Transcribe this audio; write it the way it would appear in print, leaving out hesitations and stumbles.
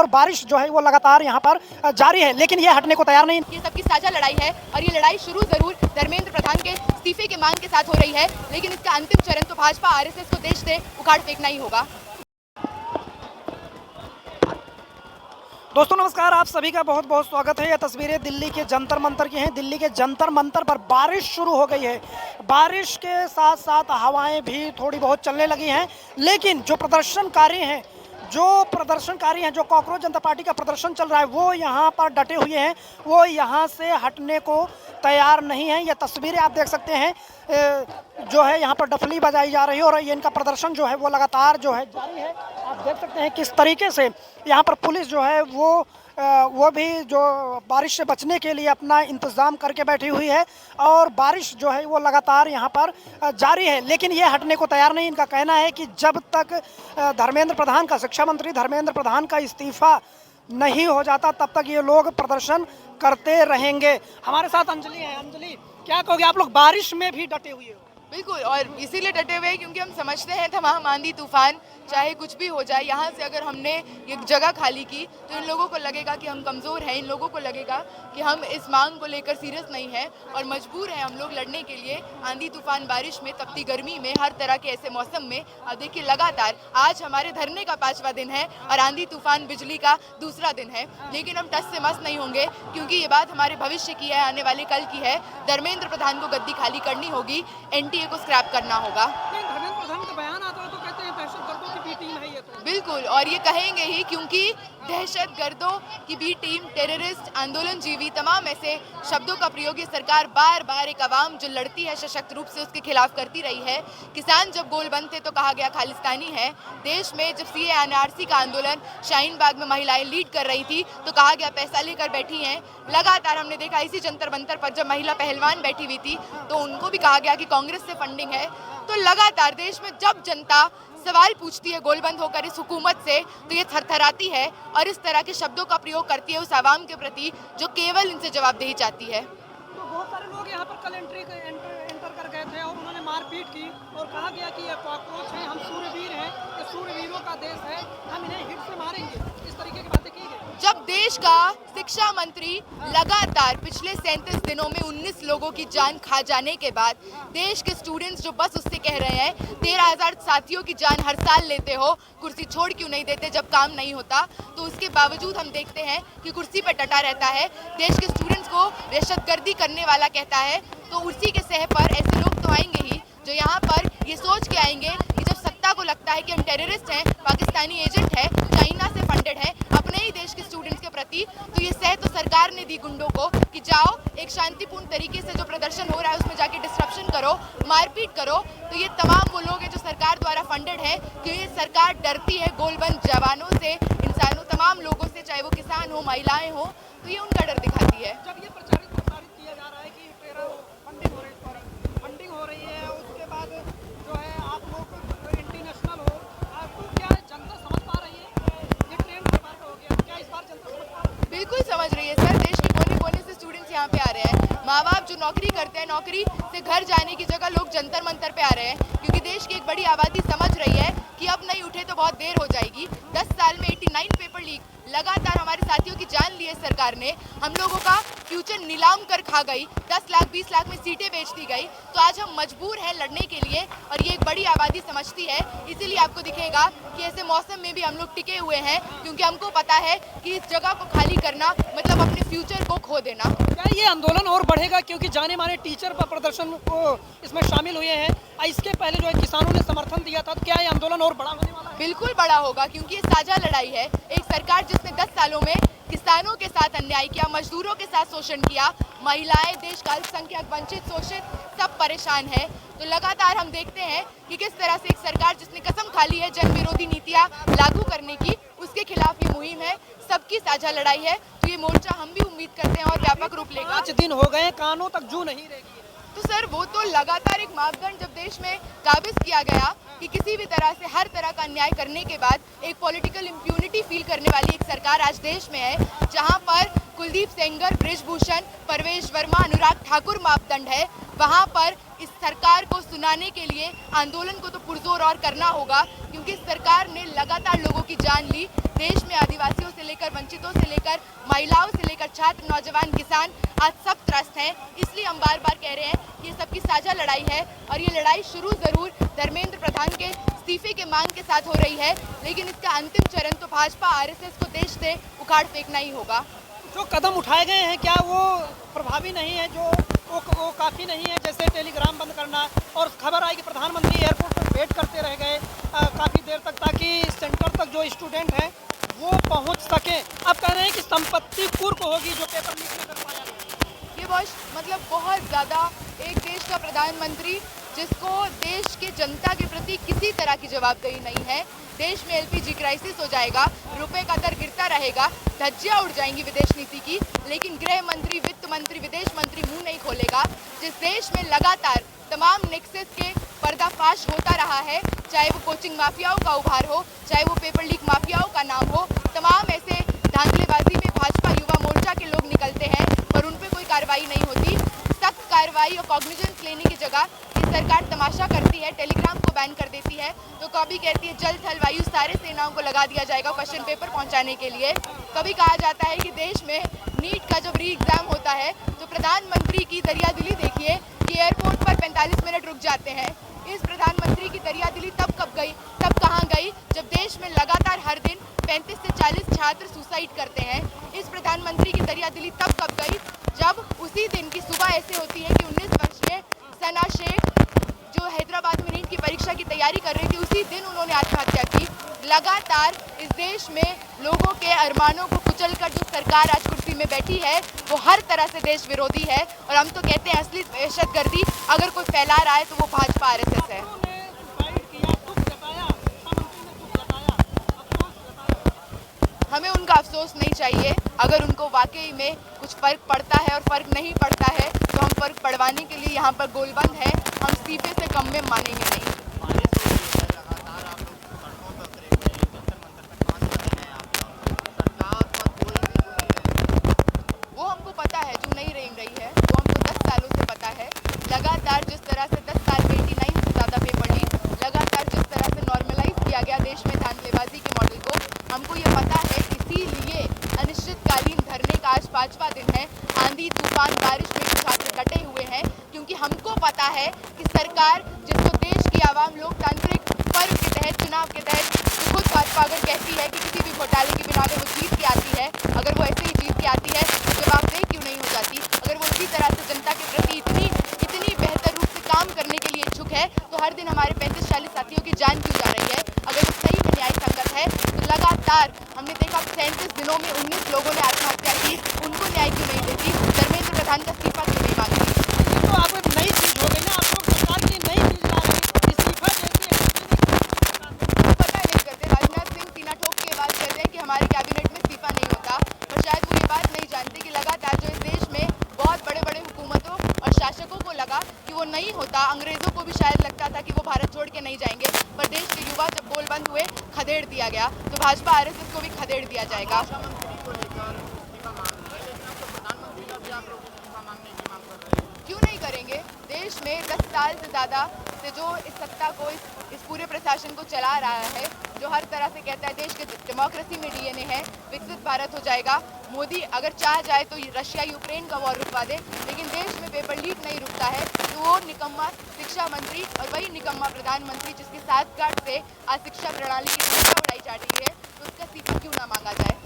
और बारिश जो है वो लगातार यहाँ पर जारी है, लेकिन ये हटने को तैयार नहीं। ये सबकी साझा लड़ाई है और ये लड़ाई शुरू जरूर धर्मेंद्र प्रधान के इस्तीफे की मांग के साथ हो रही है, लेकिन इसका अंतिम चरण तो भाजपा आरएसएस को देश से उखाड़ फेंकना ही होगा। दोस्तों नमस्कार, आप सभी का बहुत बहुत स्वागत है। ये तस्वीरें दिल्ली के जंतर मंतर की हैं। दिल्ली के जंतर मंतर पर बारिश शुरू हो गई है। बारिश के साथ साथ हवाएं भी थोड़ी बहुत चलने लगी हैं, लेकिन जो प्रदर्शनकारी हैं, जो कॉकरोच जनता पार्टी का प्रदर्शन चल रहा है, वो यहाँ पर डटे हुए हैं, वो यहाँ से हटने को तैयार नहीं है। ये तस्वीरें आप देख सकते हैं, जो है यहाँ पर डफली बजाई जा रही है और ये इनका प्रदर्शन जो है वो लगातार जो है जारी है। आप देख सकते हैं किस तरीके से यहाँ पर पुलिस जो है वो भी जो बारिश से बचने के लिए अपना इंतज़ाम करके बैठी हुई है और बारिश जो है वो लगातार यहाँ पर जारी है, लेकिन ये हटने को तैयार नहीं। इनका कहना है कि जब तक धर्मेंद्र प्रधान का, शिक्षा मंत्री धर्मेंद्र प्रधान का इस्तीफा नहीं हो जाता, तब तक ये लोग प्रदर्शन करते रहेंगे। हमारे साथ अंजलि है। अंजलि, क्या कहोगे, आप लोग बारिश में भी डटे हुए हो? बिल्कुल, और इसीलिए डटे हुए हैं क्योंकि हम समझते हैं तमाम आंधी तूफान चाहे कुछ भी हो जाए, यहाँ से अगर हमने एक जगह खाली की तो इन लोगों को लगेगा कि हम कमज़ोर हैं, इन लोगों को लगेगा कि हम इस मांग को लेकर सीरियस नहीं हैं और मजबूर हैं हम लोग लड़ने के लिए आंधी तूफान, बारिश में, तपती गर्मी में, हर तरह के ऐसे मौसम में। अब देखिए लगातार आज हमारे धरने का 5वां दिन है और आंधी तूफान बिजली का दूसरा दिन है, लेकिन हम टस से मस नहीं होंगे क्योंकि ये बात हमारे भविष्य की है, आने वाले कल की है। धर्मेंद्र प्रधान को गद्दी खाली करनी होगी, एनटीए को स्क्रैप करना होगा। धर्मेंद्र प्रधान का बयान आता है तो कहते हैं दहशतगर्दों की बी टीम है ये तो। बिल्कुल, और ये कहेंगे ही क्योंकि दहशतगर्दों की बी टीम, टेररिस्ट, आंदोलनजीवी, तमाम ऐसे शब्दों का प्रयोग ये सरकार बार बार एक आवाम जो लड़ती है सशक्त रूप से उसके खिलाफ करती रही है। किसान जब गोलबंद थे तो कहा गया खालिस्तानी है। देश में जब सीए एनआरसी का आंदोलन शाहीन बाग में महिलाएं लीड कर रही थी तो कहा गया पैसा लेकर बैठी हैं। लगातार हमने देखा इसी जंतर मंतर पर जब महिला पहलवान बैठी हुई थी तो उनको भी कहा गया कि कांग्रेस से फंडिंग है। तो लगातार देश में जब जनता सवाल पूछती है गोलबंद होकर इस हुकूमत से तो ये थरथराती है और इस तरह के शब्दों का प्रयोग करती है उस आवाम के प्रति जो केवल इनसे जवाबदेही चाहती है। तो बहुत सारे लोग यहाँ पर कल एंटर कर गए थे और उन्होंने मारपीट की और कहा गया कि ये कॉकरोच हैं, हम सूर्यवीर हैं, ये सूर्यवीरों का देश है, हम इन्हें हिट से मारेंगे, इस तरीके की बातें की गई। जब देश का शिक्षा मंत्री लगातार पिछले 37 दिनों में 19 लोगों की जान खा जाने के बाद देश के स्टूडेंट्स जो बस उससे कह रहे हैं 13,000 साथियों की जान हर साल लेते हो, कुर्सी छोड़ क्यों नहीं देते जब काम नहीं होता, तो उसके बावजूद हम देखते हैं कि कुर्सी पर डटा रहता है। देश के स्टूडेंट्स को दहशतगर्दी करने वाला कहता है, तो उसी के सह पर ऐसे लोग तो आएंगे ही जो यहाँ पर ये सोच के आएंगे कि जब सत्ता को लगता है कि हम टेररिस्ट हैं, पाकिस्तानी एजेंट है, चाइना से फंडेड है अपने ही देश के स्टूडेंट्स के प्रति, तो ये सह तो सरकार ने दी गुंडों को कि जाओ एक शांतिपूर्ण तरीके से जो प्रदर्शन हो रहा है उसमें जाके डिस्ट्रप्शन करो, मारपीट करो। तो ये तमाम वो लोग हैं जो सरकार द्वारा फंडेड है कि ये सरकार डरती है गोलबंद जवानों से, इंसानों, तमाम लोगों से, चाहे वो किसान हो, महिलाएं हो, तो ये उनका डर दिखाती है। जब ये प्रचारित किया जा रहा है कि फंडिंग हो रही है, उसके बाद जो है आप लोग इंटरनेशनल हो, आपको क्या जनता समझ पा रही है? ये ट्रेंड सरकार का हो गया, क्या इस बार जनता समझ पा रही है? बिल्कुल समझ रही है सर, देश के कोने कोने से स्टूडेंट्स यहाँ पे आ रहे हैं। माँ बाप जो नौकरी करते हैं, नौकरी से घर जाने की जगह लोग जंतर मंतर पे आ रहे हैं क्योंकि देश की एक बड़ी आबादी समझ रही है कि अब नहीं उठे तो बहुत देर हो जाएगी। 10 साल में 89 पेपर लीक, लगातार हमारे साथियों की जान ली है सरकार ने, हम लोगों का फ्यूचर नीलाम कर खा गई, 10 लाख 20 लाख में सीटें बेच दी गई, तो आज हम मजबूर हैं लड़ने के लिए और ये एक बड़ी आबादी समझती है। इसीलिए आपको दिखेगा कि ऐसे मौसम में भी हम लोग टिके हुए हैं क्योंकि हमको पता है कि इस जगह को खाली करना मतलब अपने फ्यूचर को खो देना। क्या ये आंदोलन और बढ़ेगा क्योंकि जाने माने टीचर पर प्रदर्शन को इसमें शामिल हुए हैं? इसके पहले जो है किसानों ने समर्थन दिया था, तो क्या ये आंदोलन और बड़ा होने वाला है? बिल्कुल बड़ा होगा क्योंकि ये साझा लड़ाई है। एक सरकार जिसने 10 सालों में किसानों के साथ अन्याय किया, मजदूरों के साथ शोषण किया, महिलाएं, देश का अल्पसंख्यक, वंचित, शोषित सब परेशान है। तो लगातार हम देखते हैं कि किस तरह से एक सरकार जिसने कसम खा ली है जन विरोधी नीतियां लागू करने की, उसके खिलाफ ये मुहिम है, सबकी साझा लड़ाई है। तो ये मोर्चा हम भी उम्मीद करते हैं और व्यापक रूप लेगा। 5 दिन हो गए, कानों तक जू नहीं रहेगी। तो सर वो तो लगातार एक मापदंड जब देश में काबिज किया गया कि किसी भी तरह से हर तरह का अन्याय करने के बाद एक पॉलिटिकल इम्प्यूनिटी फील करने वाली एक सरकार आज देश में है, जहां पर कुलदीप सेंगर, बृजभूषण, परवेश वर्मा, अनुराग ठाकुर मापदंड है, वहां पर इस सरकार को सुनाने के लिए आंदोलन को तो पुरजोर और करना होगा क्योंकि इस सरकार ने लगातार लोगों की जान ली। देश में आदिवासियों से लेकर औरतों से लेकर महिलाओं से लेकर छात्र, नौजवान, किसान आज सब त्रस्त हैं। इसलिए हम बार बार कह रहे हैं कि ये सबकी साझा लड़ाई है और ये लड़ाई शुरू जरूर धर्मेंद्र प्रधान के इस्तीफे के मांग के साथ हो रही है, लेकिन इसका अंतिम चरण तो भाजपा आरएसएस को देश से उखाड़ फेंकना ही होगा। जो कदम उठाए गए हैं क्या वो प्रभावी नहीं है, जो वो काफ़ी नहीं है? जैसे टेलीग्राम बंद करना, और खबर आई कि प्रधानमंत्री एयरपोर्ट पर वेट करते रह गए काफ़ी देर तक, ताकि सेंटर तक जो स्टूडेंट हैं वो पहुंच सके। अब कह रहे हैं कि संपत्ति कुर्क होगी जो पेपर लीक नहीं कर पाया। ये बहुत ज़्यादा एक देश का प्रधानमंत्री जिसको देश के जनता के प्रति किसी तरह की जवाबदेही नहीं है। देश में एलपीजी क्राइसिस हो जाएगा, रुपए का दर गिरता रहेगा, धज्जियां उड़ जाएंगी विदेश नीति की, लेकिन गृह मंत्री, वित्त मंत्री, विदेश मंत्री मुंह नहीं खोलेगा। जिस देश में लगातार तमाम नेक्सस के पर्दाफाश होता रहा है, चाहे वो कोचिंग माफियाओं का उभार हो, चाहे वो पेपर लीक माफियाओं का नाम हो, तमाम ऐसे धांधलेबाजी में भाजपा युवा मोर्चा के लोग निकलते हैं और उन पर कोई कार्रवाई नहीं होती। सख्त कार्रवाई और कॉग्निजेंस लेने की जगह सरकार तमाशा करती है, टेलीग्राम को बैन कर देती है, तो कभी कहती है जल थल वायु सारे सेनाओं को लगा दिया जाएगा क्वेश्चन पेपर पहुंचाने के लिए। कभी कहा जाता है कि देश में नीट का जब री एग्जाम होता है तो प्रधानमंत्री की दरियादिली देखिए कि एयरपोर्ट पर 45 मिनट रुक जाते हैं। इस प्रधानमंत्री की दरियादिली तब कब गई, तब कहाँ गई, जब देश में लगातार हर दिन 35 से 40 छात्र सुसाइड करते हैं। इस प्रधानमंत्री की दरियादिली तब कब गई, जब उसी दिन की सुबह ऐसे होती है कि 19 वर्षीय सना शेख जो हैदराबाद में नीट की परीक्षा की तैयारी कर रही थी, उसी दिन उन्होंने आत्महत्या की। लगातार इस देश में लोगों के अरमानों को कुचलकर जो सरकार आज कुर्सी में बैठी है वो हर तरह से देश विरोधी है, और हम तो कहते हैं असली दहशतगर्दी अगर कोई फैला रहा है तो वो भाजपा आरएसएस है। हमें उनका अफसोस नहीं चाहिए। अगर उनको वाकई में कुछ फ़र्क पड़ता है और फ़र्क नहीं पड़ता है तो हम फ़र्क पड़वाने के लिए यहाँ पर गोलबंद है। हम इस्तीफे से कम में मानेंगे नहीं। वो हमको पता है जो नहीं रेंग रही है, वो हमको 10 सालों से पता है। लगातार जिस तरह से 10 साल में 89 से ज़्यादा पेपर लीक, लगातार जिस तरह से नॉर्मलाइज किया गया देश में धांधलेबाजी के मॉडल को, हमको ये पता है। इसीलिए अनिश्चितकालीन धरने का आज 5वां दिन है। आंधी तूफान बारिश में छात्र डटे हुए हैं, क्योंकि हमको पता है कि सरकार जिसको देश की आवाम लोकतांत्रिक पर्व के तहत, चुनाव के तहत, खुद भाजपा अगर कहती है कि किसी भी घोटाले के बिना अगर वो जीत के आती है, अगर वो ऐसे ही जीत के आती है तो जवाबदेह क्यों नहीं हो जाती? अगर वो इसी तरह से जनता के प्रति इतनी बेहतर रूप से काम करने के लिए इच्छुक है तो हर दिन हमारे 35-40 साथियों की जान क्यों जा रही है? अगर वो सही में न्याय संगत है तो लगातार हमने देखा 37 दिनों में 19 लोगों ने आत्महत्या की, उनको न्याय क्यों नहीं देती? धर्मेंद्र प्रधान का इस्तीफा क्यों नहीं मांगती? तो आप नई चीज हो गई ना, आप लोग सरकार की नई चीज ला रहे हैं, इस्तीफा पता नहीं करते। राजनाथ सिंह सीना ठोक के बात कर रहे हैं कि हमारे कैबिनेट में इस्तीफा नहीं होता, और शायद वो ये बात नहीं जानते कि लगातार जो इस देश में बहुत बड़े बड़े हुकूमतों और शासकों को लगा कि वो नहीं होता, अंग्रेजों को भी शायद लगता था कि वो भारत छोड़ के नहीं जाएंगे, पर देश के युवा जब गोलबंद हुए, खदेड़ दिया गया, तो भाजपा आरएसएस को भी खदेड़ दिया जाएगा। क्यों नहीं करेंगे? देश में 10 साल से ज़्यादा से जो इस सत्ता को, इस पूरे प्रशासन को चला रहा है, जो हर तरह से कहता है देश के डेमोक्रेसी में डीएनए है, विकसित भारत हो जाएगा। मोदी अगर चाह जाए तो रशिया यूक्रेन का वॉर रुकवा दे, लेकिन देश में पेपर लीक नहीं रुकता है तो वो निकम्मा शिक्षा मंत्री और वही निकम्मा प्रधानमंत्री जिसकी साठगांठ से आज शिक्षा प्रणाली की उड़ाई जा रही है, तो उसका इस्तीफा क्यों ना मांगा जाए?